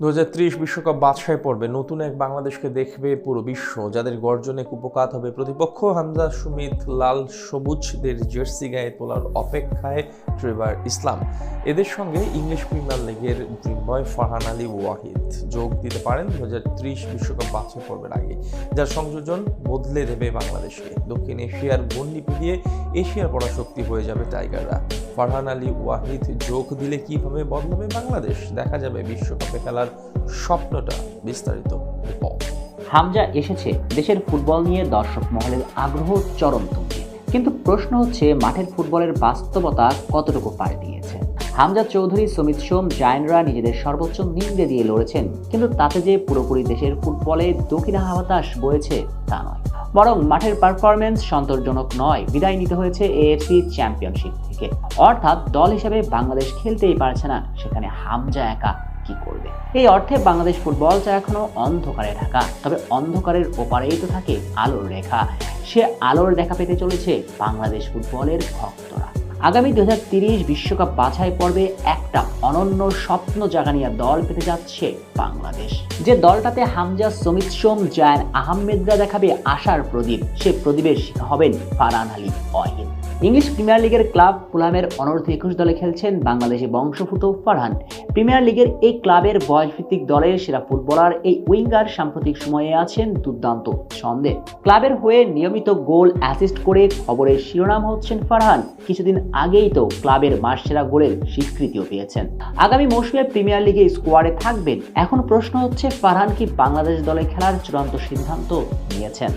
2030 বিশ্বকাপ বাছাই পর্বে নতুন এক বাংলাদেশকে দেখবে পুরো বিশ্ব, যাদের গর্জনে কুপোকাত হবে প্রতিপক্ষ। হামজা, সুমিত, লাল সবুজদের জার্সি গায়ে তোলার অপেক্ষায় ট্রেভার ইসলাম। এদের সঙ্গে ইংলিশ প্রিমিয়ার লিগের ড্রিম বয় ফারহান আলী ওয়াহিদ যোগ দিতে পারেন 2030 বিশ্বকাপ বাছাই পর্বের আগে, যার সংযোজন বদলে দেবে বাংলাদেশকে। দক্ষিণ এশিয়ার গণ্ডি পেরিয়ে এশিয়ার পরাশক্তি হয়ে যাবে টাইগাররা। ফারহান আলী ওয়াহিদ যোগ দিলে কিভাবে বদলাবে বাংলাদেশ, দেখা যাবে বিশ্বকাপে খেলার স্বপ্নটা। বিস্তারিত রিপোর্ট। হামজা এসেছে দেশের ফুটবল নিয়ে দর্শক মহলের আগ্রহ চরম তুঙ্গে, কিন্তু প্রশ্ন হচ্ছে মাঠের ফুটবলের বাস্তবতা কতটুকু পাড়ি দিয়েছে। হামজা চৌধুরী, সুমিত সোম, জায়নরা নিজেদের সর্বোচ্চ নিন্দে দিয়ে লড়েছেন, কিন্তু তাতে যে পুরোপুরি দেশের ফুটবলে দক্ষিণা বাতাস বয়েছে তা নয়, বরং মাঠের পারফরমেন্স সন্তোষজনক নয়। বিদায় নিতে হয়েছে এএফসি চ্যাম্পিয়নশিপ থেকে, অর্থাৎ দল হিসেবে বাংলাদেশ খেলতেই পারছে না, সেখানে হামজা একা কি করবে? এই অর্থে বাংলাদেশ ফুটবলটা এখনো অন্ধকারে ঢাকা, তবে অন্ধকারের ওপারেই তো থাকে আলোর রেখা। সে আলোর দেখা পেতে চলেছে বাংলাদেশ ফুটবলের ভক্তরা। আগামী 2030 বিশ্বকাপ বাছাই পর্বে একটা অনন্য স্বপ্ন জাগানিয়া দল পেতে যাচ্ছে বাংলাদেশ। যে দলটাতে হামজা, সুমিত সোম, জায়ান আহমেদরা দেখাবে আশার প্রদীপ, সে প্রদীপের শিখা হবেন ফারহান আলী ওয়াহিদ। ইংলিশ প্রিমিয়ার লিগের ক্লাব ফুলহামের অনূর্ধ্ব 21 দলে খেলছেন বাংলাদেশি বংশোদ্ভূত ফারহান। প্রিমিয়ার লিগের এই ক্লাবের বয়সভিত্তিক দলের সেরা ফুটবলার এই উইঙ্গার সাম্প্রতিক সময়ে আছেন দুর্দান্ত ছন্দে। ক্লাবের হয়ে নিয়মিত গোল অ্যাসিস্ট করে খবরের শিরোনাম হচ্ছেন ফারহান। কিছুদিন আগেই তো ক্লাবের মাসসেরা গোলের স্বীকৃতিও পেয়েছেন। আগামী মৌসুমে প্রিমিয়ার লিগে স্কোয়াডে থাকবেন। এখন প্রশ্ন হচ্ছে, ফারহান কি বাংলাদেশ দলে খেলার চূড়ান্ত সিদ্ধান্ত নিয়েছেন?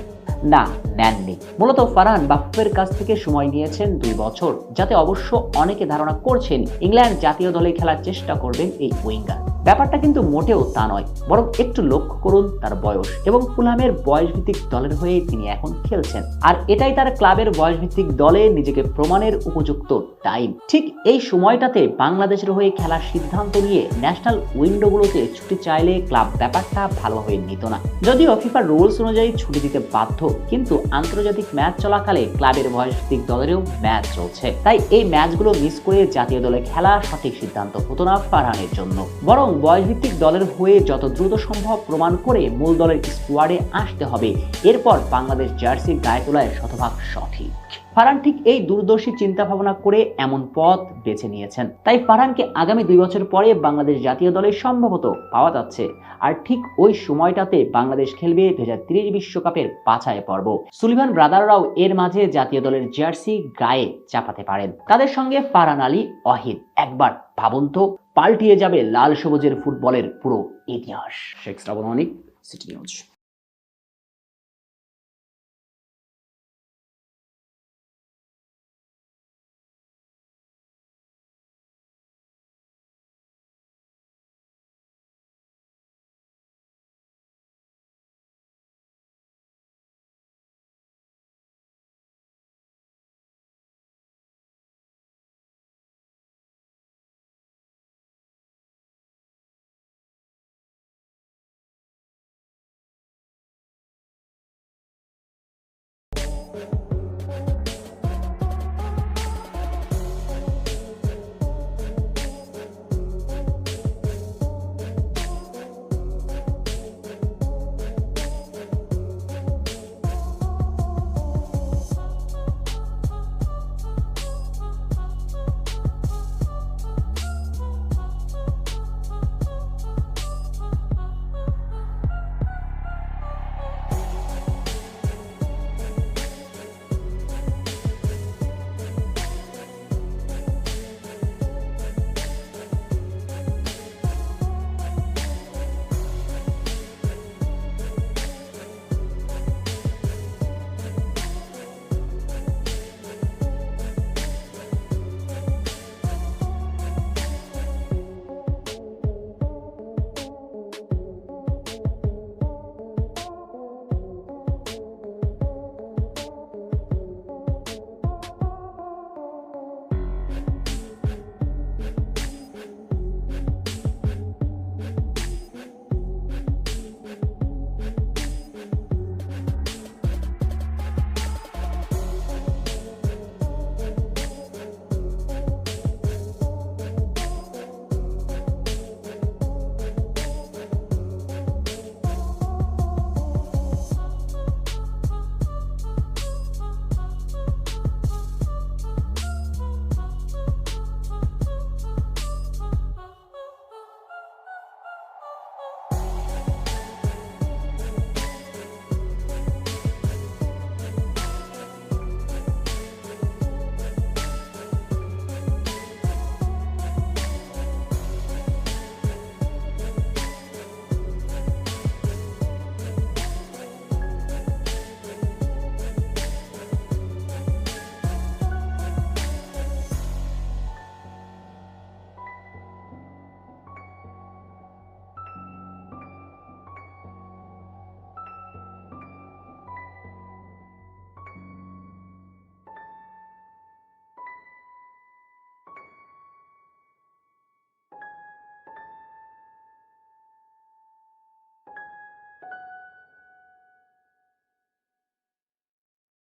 না, নেননি। মূলত ফারহান বাফুফের কাছ থেকে সময় নিয়েছেন 2 বছর, যাতে অবশ্য অনেকে ধারণা করছেন ইংল্যান্ড জাতীয় দলে খেলার চেষ্টা করবেন এই উইঙ্গার। ব্যাপারটা কিন্তু মোটেও তা নয়, বরং একটু লক্ষ্য করুন তার বয়স এবং ফুলহামের বয়সভিত্তিক দলের হয়ে তিনি এখন খেলছেন। আর এটাই তার ক্লাবের বয়সভিত্তিক দলে নিজেকে প্রমাণের উপযুক্ত টাইম। ঠিক এই সময়টাতে বাংলাদেশের হয়ে খেলার সিদ্ধান্ত নিয়ে ন্যাশনাল উইন্ডোগুলোতে ছুটি চাইলে ক্লাব ব্যাপারটা ভালোভাবে নিত না। যদিও ফিফা রুলস অনুযায়ী ছুটি দিতে বাধ্য, কিন্তু আন্তর্জাতিক ম্যাচ চলাকালে ক্লাবের বয়সভিত্তিক দলেরও ম্যাচ চলছে, তাই এই ম্যাচগুলো মিস করে জাতীয় দলে খেলা সঠিক সিদ্ধান্ত হতো না ফারহানের জন্য। বরং বয়সভিত্তিক দলের হয়ে যত দ্রুত সম্ভব প্রমাণ করে মূল দলের স্কোয়াডে আসতে হবে, এরপর বাংলাদেশ জার্সি গায়ে তোলায় শতভাগ সঠিক। ফারহান ঠিক এই দূরদর্শী চিন্তা ভাবনা করে এমন পথ বেছে নিয়েছেন। তাই ফারহানকে আগামী 2 বছর পরে বাংলাদেশ জাতীয় দলে সম্ভবত পাওয়া যাচ্ছে। আর ঠিক ওই সময়টাতে বাংলাদেশ খেলবে 2030 বিশ্বকাপের বাছাই পর্ব। সুলিভান ব্রাদাররাও এর মাঝে জাতীয় দলের জার্সি গায়ে চাপাতে পারেন। তাদের সঙ্গে ফারহান আলী ওয়াহিদ। একবার ভাবুন তো, পাল্টিয়ে যাবে লাল সবুজের ফুটবলের পুরো ইতিহাস। শেখ শ্রাবণ অনিক, সিটি নিউজ।